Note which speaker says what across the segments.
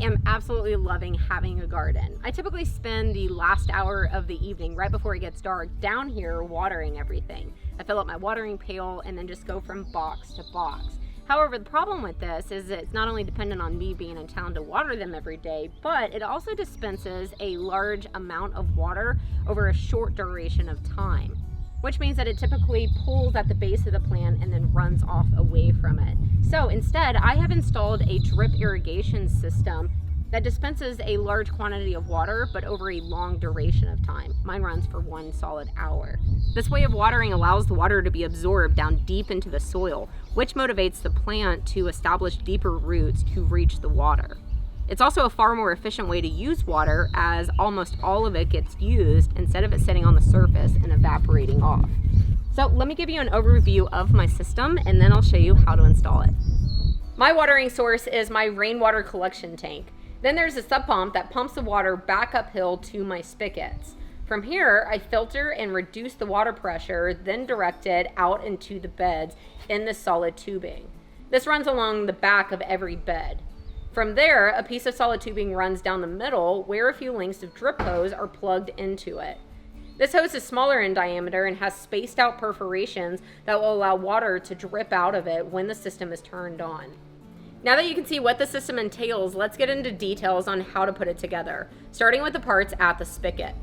Speaker 1: am absolutely loving having a garden. I typically spend the last hour of the evening, right before it gets dark, down here watering everything. I fill up my watering pail and then just go from box to box. However, the problem with this is it's not only dependent on me being in town to water them every day, but it also dispenses a large amount of water over a short duration of time, which means that it typically pulls at the base of the plant and then runs off away from it. So instead, I have installed a drip irrigation system that dispenses a large quantity of water, but over a long duration of time. Mine runs for 1 solid hour. This way of watering allows the water to be absorbed down deep into the soil, which motivates the plant to establish deeper roots to reach the water. It's also a far more efficient way to use water, as almost all of it gets used instead of it sitting on the surface and evaporating off. So let me give you an overview of my system and then I'll show you how to install it. My watering source is my rainwater collection tank. Then there's a sub pump that pumps the water back uphill to my spigots. From here, I filter and reduce the water pressure, then direct it out into the beds in the solid tubing. This runs along the back of every bed. From there, a piece of solid tubing runs down the middle where a few lengths of drip hose are plugged into it. This hose is smaller in diameter and has spaced out perforations that will allow water to drip out of it when the system is turned on. Now that you can see what the system entails, let's get into details on how to put it together, starting with the parts at the spigot.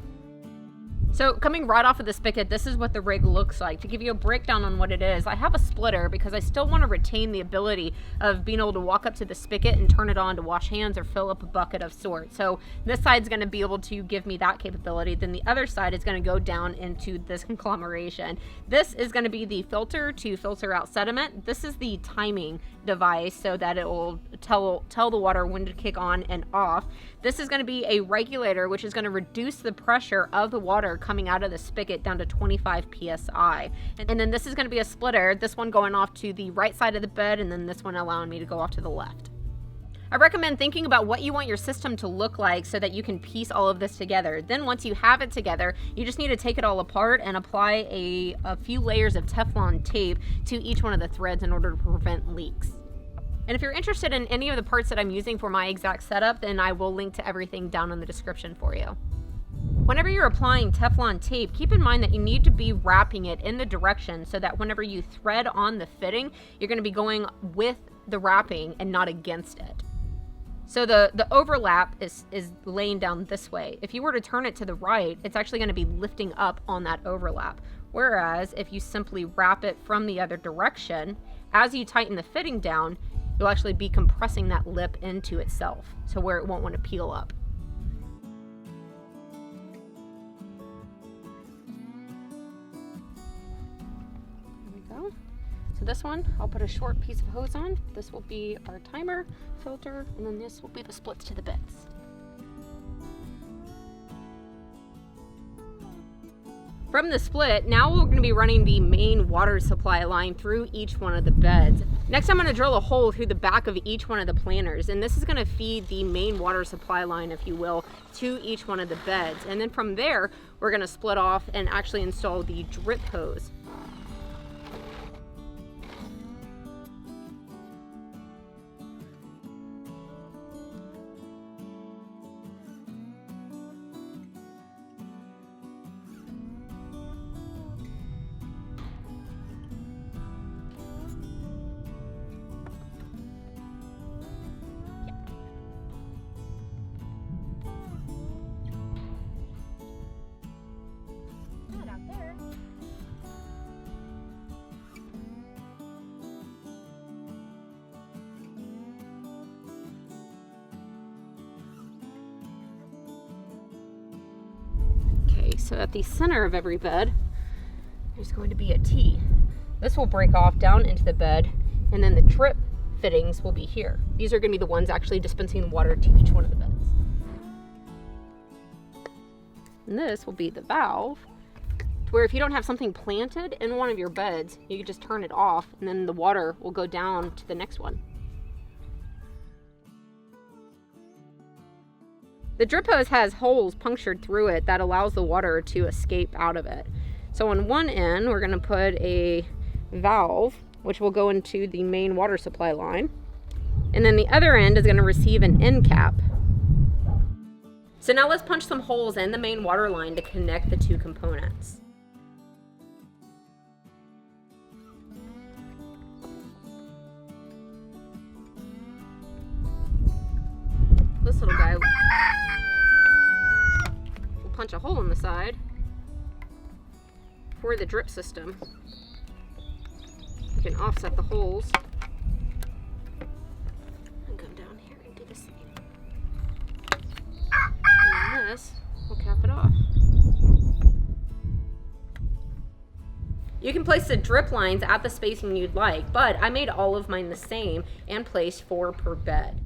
Speaker 1: So coming right off of the spigot, this is what the rig looks like. To give you a breakdown on what it is, I have a splitter because I still want to retain the ability of being able to walk up to the spigot and turn it on to wash hands or fill up a bucket of sorts. So this side's going to be able to give me that capability. Then the other side is going to go down into this conglomeration. This is going to be the filter to filter out sediment. This is the timing device so that it will tell the water when to kick on and off. This is going to be a regulator, which is going to reduce the pressure of the water coming out of the spigot down to 25 psi. And then this is going to be a splitter, this one going off to the right side of the bed, and then this one allowing me to go off to the left. I recommend thinking about what you want your system to look like so that you can piece all of this together. Then once you have it together, you just need to take it all apart and apply a few layers of Teflon tape to each one of the threads in order to prevent leaks. And if you're interested in any of the parts that I'm using for my exact setup, then I will link to everything down in the description for you. Whenever you're applying Teflon tape, keep in mind that you need to be wrapping it in the direction so that whenever you thread on the fitting, you're going to be going with the wrapping and not against it. So the overlap is laying down this way. If you were to turn it to the right, it's actually going to be lifting up on that overlap. Whereas if you simply wrap it from the other direction, as you tighten the fitting down, you'll actually be compressing that lip into itself, so where it won't want to peel up. There we go. So this one, I'll put a short piece of hose on. This will be our timer, filter, and then this will be the splits to the beds. From the split, now we're going to be running the main water supply line through each one of the beds. Next, I'm going to drill a hole through the back of each one of the planters, and this is going to feed the main water supply line, if you will, to each one of the beds. And then from there, we're going to split off and actually install the drip hose. So at the center of every bed, there's going to be a T. This will break off down into the bed, and then the drip fittings will be here. These are going to be the ones actually dispensing water to each one of the beds. And this will be the valve, where if you don't have something planted in one of your beds, you can just turn it off, and then the water will go down to the next one. The drip hose has holes punctured through it that allows the water to escape out of it. So on one end, we're going to put a valve, which will go into the main water supply line. And then the other end is going to receive an end cap. So now let's punch some holes in the main water line to connect the two components. This little guy will punch a hole in the side for the drip system. You can offset the holes and come down here and do the same. And then this will cap it off. You can place the drip lines at the spacing you'd like, but I made all of mine the same and placed 4 per bed.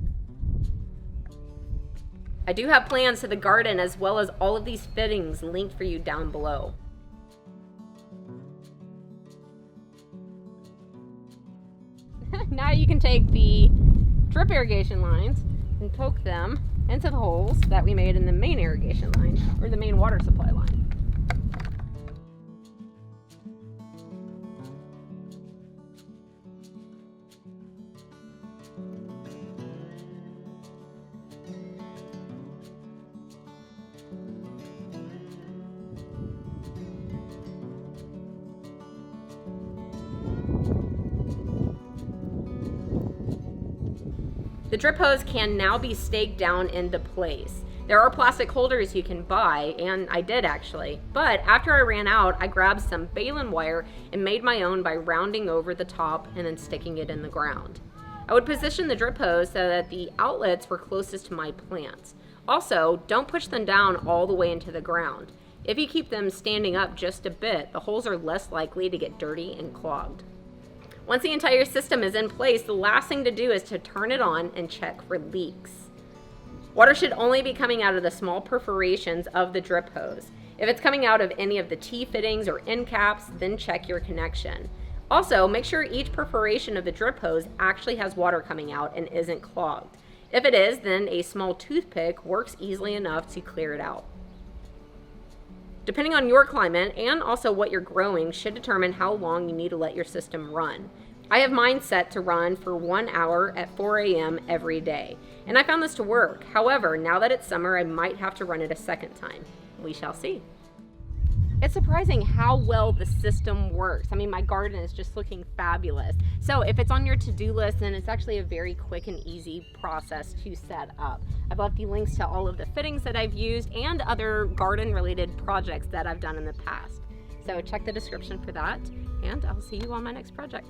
Speaker 1: I do have plans to the garden as well as all of these fittings linked for you down below. Now you can take the drip irrigation lines and poke them into the holes that we made in the main irrigation line, or the main water supply line. The drip hose can now be staked down into place. There are plastic holders you can buy, and I did actually, but after I ran out, I grabbed some baling wire and made my own by rounding over the top and then sticking it in the ground. I would position the drip hose so that the outlets were closest to my plants. Also, don't push them down all the way into the ground. If you keep them standing up just a bit, the holes are less likely to get dirty and clogged. Once the entire system is in place, the last thing to do is to turn it on and check for leaks. Water should only be coming out of the small perforations of the drip hose. If it's coming out of any of the T-fittings or end caps, then check your connection. Also, make sure each perforation of the drip hose actually has water coming out and isn't clogged. If it is, then a small toothpick works easily enough to clear it out. Depending on your climate and also what you're growing should determine how long you need to let your system run. I have mine set to run for 1 hour at 4 a.m. every day, and I found this to work. However, now that it's summer, I might have to run it a second time. We shall see. It's surprising how well the system works. I mean, my garden is just looking fabulous. So if it's on your to-do list, then it's actually a very quick and easy process to set up. I've left the links to all of the fittings that I've used and other garden-related projects that I've done in the past. So check the description for that, and I'll see you on my next project.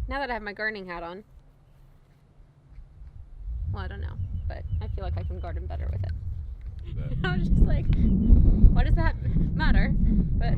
Speaker 1: Now that I have my gardening hat on, well, I don't know, but I feel like I can garden better with it. I was just like, why does that matter? But